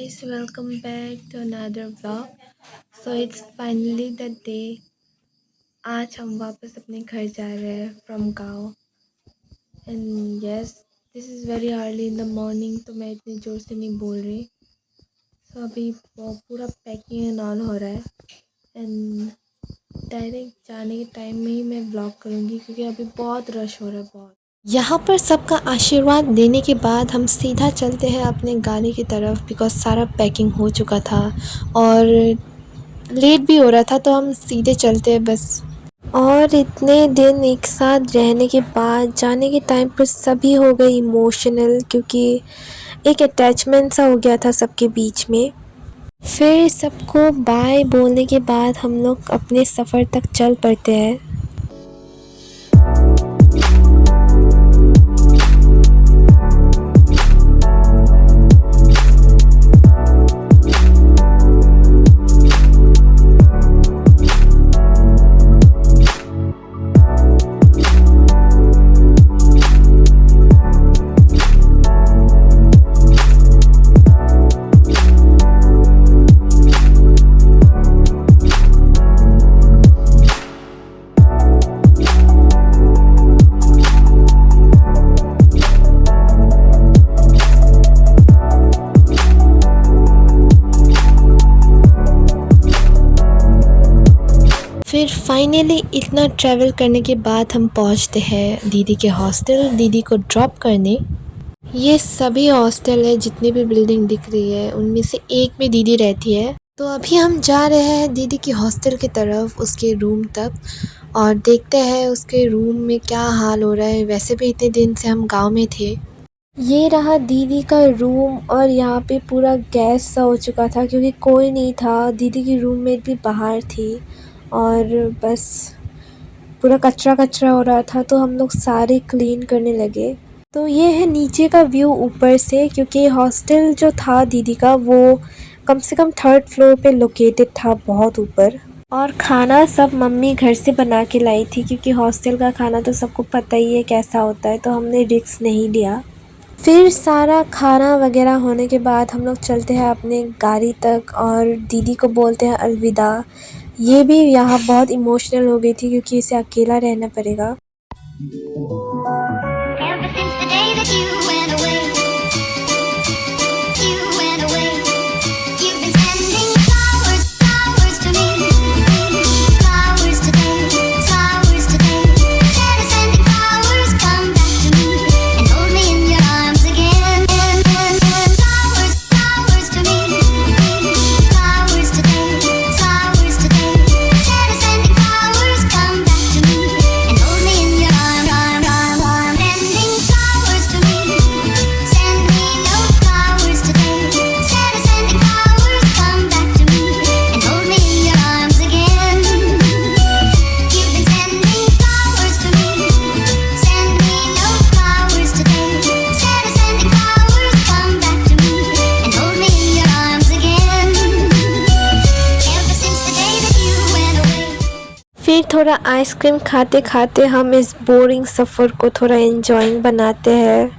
guys, welcome back to another vlog. So it's finally the day. आज हम वापस अपने घर जा रहे हैं फ्रॉम गाँव. And yes, this is very early in the morning, तो मैं इतनी ज़ोर से नहीं बोल रही. सो अभी पूरा पैकिंग एंड ऑल हो रहा है. एंड डायरेक्ट जाने के टाइम में ही मैं व्लॉग करूँगी क्योंकि अभी बहुत रश हो रहा है, बहुत. यहाँ पर सबका आशीर्वाद देने के बाद हम सीधा चलते हैं अपने गाड़ी की तरफ बिकॉज़ सारा पैकिंग हो चुका था और लेट भी हो रहा था, तो हम सीधे चलते हैं बस. और इतने दिन एक साथ रहने के बाद जाने के टाइम पर सभी हो गए इमोशनल, क्योंकि एक अटैचमेंट सा हो गया था सबके बीच में. फिर सबको बाय बोलने के बाद हम लोग अपने सफ़र तक चल पड़ते हैं. फिर फाइनली इतना ट्रैवल करने के बाद हम पहुंचते हैं दीदी के हॉस्टल, दीदी को ड्रॉप करने. ये सभी हॉस्टल है, जितनी भी बिल्डिंग दिख रही है उनमें से एक में दीदी रहती है. तो अभी हम जा रहे हैं दीदी की हॉस्टल की तरफ, उसके रूम तक, और देखते हैं उसके रूम में क्या हाल हो रहा है. वैसे भी इतने दिन से हम गाँव में थे. ये रहा दीदी का रूम, और यहाँ पे पूरा गैस सा हो चुका था क्योंकि कोई नहीं था. दीदी की रूममेट भी बाहर थी और बस पूरा कचरा कचरा हो रहा था, तो हम लोग सारे क्लीन करने लगे. तो ये है नीचे का व्यू ऊपर से, क्योंकि हॉस्टल जो था दीदी का वो कम से कम 3rd फ्लोर पे लोकेटेड था, बहुत ऊपर. और खाना सब मम्मी घर से बना के लाई थी, क्योंकि हॉस्टल का खाना तो सबको पता ही है कैसा होता है, तो हमने रिस्क नहीं लिया. फिर सारा खाना वगैरह होने के बाद हम लोग चलते हैं अपने गाड़ी तक और दीदी को बोलते हैं अलविदा. ये भी यहाँ बहुत इमोशनल हो गई थी क्योंकि इसे अकेला रहना पड़ेगा. Ever since the day that you went away, you've been sending flowers, flowers to me, flowers today, instead of sending flowers, come back to me and hold me in your arms again. Flowers, flowers to me, flowers today, instead of sending flowers, come back to me and hold me in your arms. Sending flowers to me, send me no flowers today, instead of sending flowers, come back to me and hold me in your arms again. You've been sending flowers to me, send me no flowers today, instead of sending flowers, come back to me and hold me in your arms again. Ever since the day that you went away. फिर थोड़ा ice cream खाते खाते हम इस boring सफ़र को थोड़ा enjoying बनाते हैं.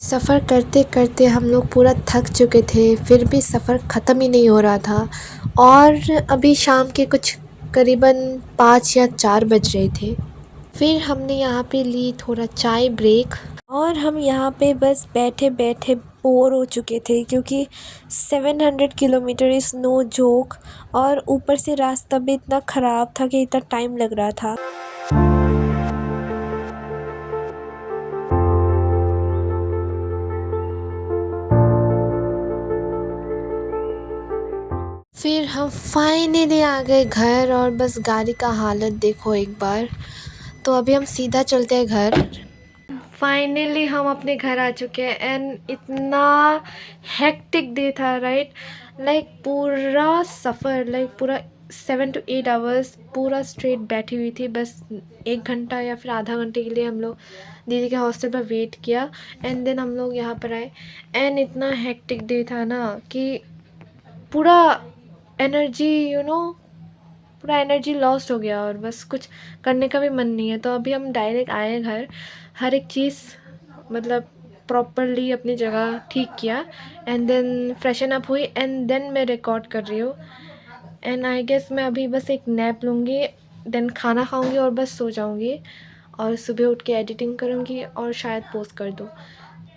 सफ़र करते करते हम लोग पूरा थक चुके थे, फिर भी सफ़र ख़त्म ही नहीं हो रहा था. और अभी शाम के कुछ करीबन 5 या 4 बज रहे थे. फिर हमने यहाँ पे ली थोड़ा चाय ब्रेक, और हम यहाँ पे बस बैठे बैठे बोर हो चुके थे क्योंकि 700 किलोमीटर इज़ नो जोक, और ऊपर से रास्ता भी इतना ख़राब था कि इतना टाइम लग रहा था. फिर हम फाइनली आ गए घर, और बस गाड़ी का हालत देखो एक बार. तो अभी हम सीधा चलते हैं घर. फाइनली हम अपने घर आ चुके हैं, एंड इतना हेक्टिक डे था, राइट. लाइक पूरा सफ़र, लाइक पूरा 7 to 8 आवर्स पूरा स्ट्रेट बैठी हुई थी. बस 1 घंटा या फिर आधा घंटे के लिए हम लोग दीदी के हॉस्टल पर वेट किया, एंड देन हम लोग यहाँ पर आए. एंड इतना हेक्टिक डे था ना कि पूरा एनर्जी पूरा एनर्जी लॉस्ट हो गया, और बस कुछ करने का भी मन नहीं है. तो अभी हम डायरेक्ट आए घर, हर एक चीज़ मतलब प्रॉपरली अपनी जगह ठीक किया एंड देन फ्रेशन अप हुई एंड देन मैं रिकॉर्ड कर रही हूँ। एंड आई गेस मैं अभी बस एक नैप लूँगी, देन खाना खाऊँगी और बस सो जाऊँगी और सुबह उठ के एडिटिंग करूँगी और शायद पोस्ट कर दूँ।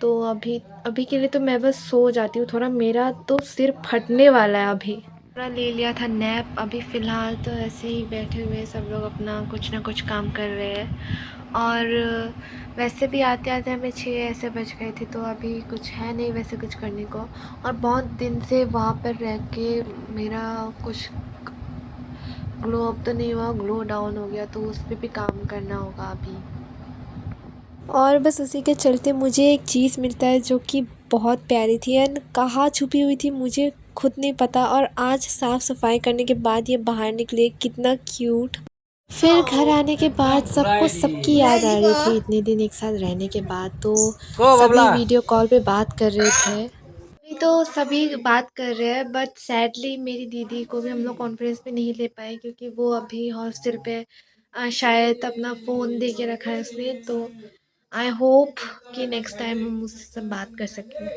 तो अभी अभी के लिए तो मैं बस सो जाती हूँ, थोड़ा मेरा तो सिर फटने वाला है अभी। थोड़ा ले लिया था नैप, अभी फ़िलहाल तो ऐसे ही बैठे हुए सब लोग अपना कुछ ना कुछ काम कर रहे हैं। और वैसे भी आते आते हमें 6 ऐसे बज गए थे, तो अभी कुछ है नहीं वैसे कुछ करने को। और बहुत दिन से वहाँ पर रह के मेरा कुछ ग्लो अप तो नहीं हुआ, ग्लो डाउन हो गया, तो उस पर भी काम करना होगा अभी। और बस उसी के चलते मुझे एक चीज़ मिलता है जो कि बहुत प्यारी थी एंड कहाँ छुपी हुई थी मुझे खुद नहीं पता, और आज साफ़ सफाई करने के बाद ये बाहर निकले, कितना क्यूट। फिर घर आने के बाद सबको सबकी याद आ रही थी इतने दिन एक साथ रहने के बाद, तो सभी वीडियो कॉल पे बात कर रहे थे। अभी तो सभी बात कर रहे हैं बट सैडली मेरी दीदी को भी हम लोग कॉन्फ्रेंस में नहीं ले पाए क्योंकि वो अभी हॉस्टल पे शायद अपना फ़ोन दे के रखा है उसने। तो आई होप कि नेक्स्ट टाइम हम उससे बात कर सकें।